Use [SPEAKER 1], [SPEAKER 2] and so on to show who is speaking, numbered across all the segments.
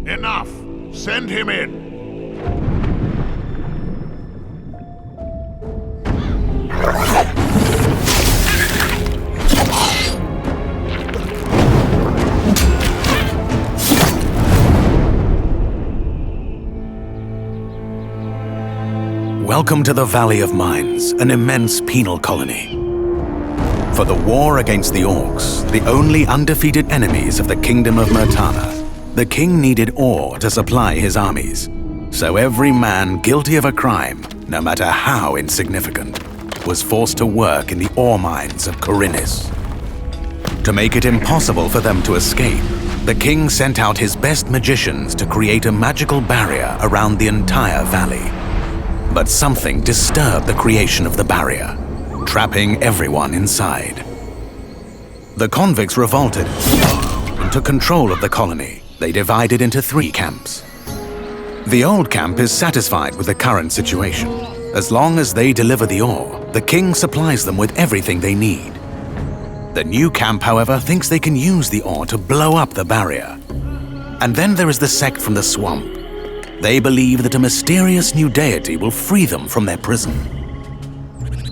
[SPEAKER 1] Enough! Send him in!
[SPEAKER 2] Welcome to the Valley of Mines, an immense penal colony. For the war against the Orcs, the only undefeated enemies of the Kingdom of Murtana, the king needed ore to supply his armies. So every man guilty of a crime, no matter how insignificant, was forced to work in the ore mines of Khorinis. To make it impossible for them to escape, the king sent out his best magicians to create a magical barrier around the entire valley. But something disturbed the creation of the barrier, trapping everyone inside. The convicts revolted and took control of the colony. They divided into 3 camps. The old camp is satisfied with the current situation. As long as they deliver the ore, the king supplies them with everything they need. The new camp, however, thinks they can use the ore to blow up the barrier. And then there is the sect from the swamp. They believe that a mysterious new deity will free them from their prison.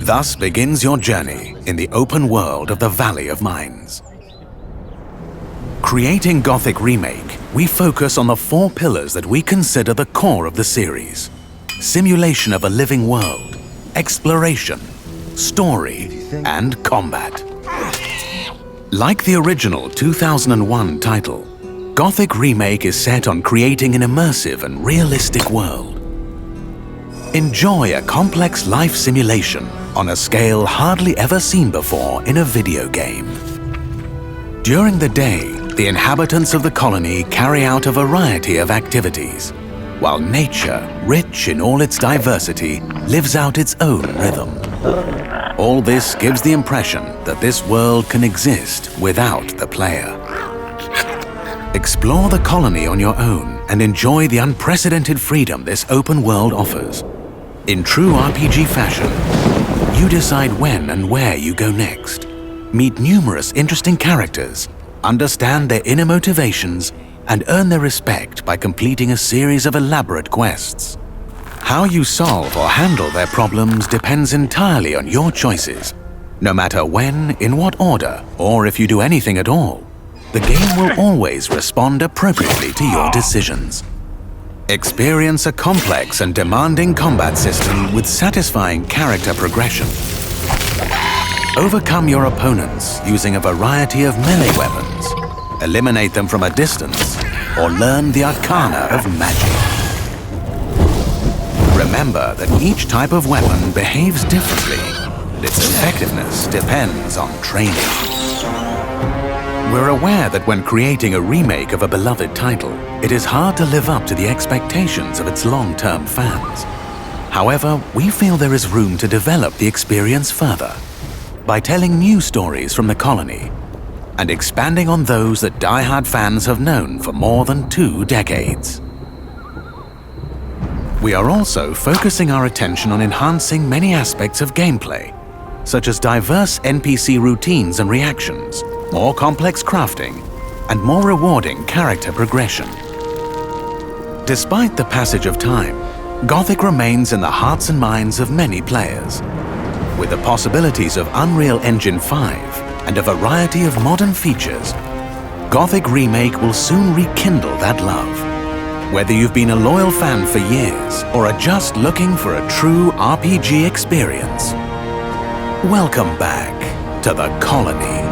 [SPEAKER 2] Thus begins your journey in the open world of the Valley of Mines. Creating Gothic Remake, we focus on the 4 pillars that we consider the core of the series: simulation of a living world, exploration, story, and combat. Like the original 2001 title, Gothic Remake is set on creating an immersive and realistic world. Enjoy a complex life simulation on a scale hardly ever seen before in a video game. During the day, the inhabitants of the colony carry out a variety of activities, while nature, rich in all its diversity, lives out its own rhythm. All this gives the impression that this world can exist without the player. Explore the colony on your own and enjoy the unprecedented freedom this open world offers. In true RPG fashion, you decide when and where you go next. Meet numerous interesting characters, understand their inner motivations, and earn their respect by completing a series of elaborate quests. How you solve or handle their problems depends entirely on your choices. No matter when, in what order, or if you do anything at all, the game will always respond appropriately to your decisions. Experience a complex and demanding combat system with satisfying character progression. Overcome your opponents using a variety of melee weapons, eliminate them from a distance, or learn the arcana of magic. Remember that each type of weapon behaves differently. Its effectiveness depends on training. We're aware that when creating a remake of a beloved title, it is hard to live up to the expectations of its long-term fans. However, we feel there is room to develop the experience further by telling new stories from the colony and expanding on those that die-hard fans have known for more than 2 decades. We are also focusing our attention on enhancing many aspects of gameplay, such as diverse NPC routines and reactions, more complex crafting, and more rewarding character progression. Despite the passage of time, Gothic remains in the hearts and minds of many players. With the possibilities of Unreal Engine 5 and a variety of modern features, Gothic Remake will soon rekindle that love. Whether you've been a loyal fan for years or are just looking for a true RPG experience, welcome back to the colony.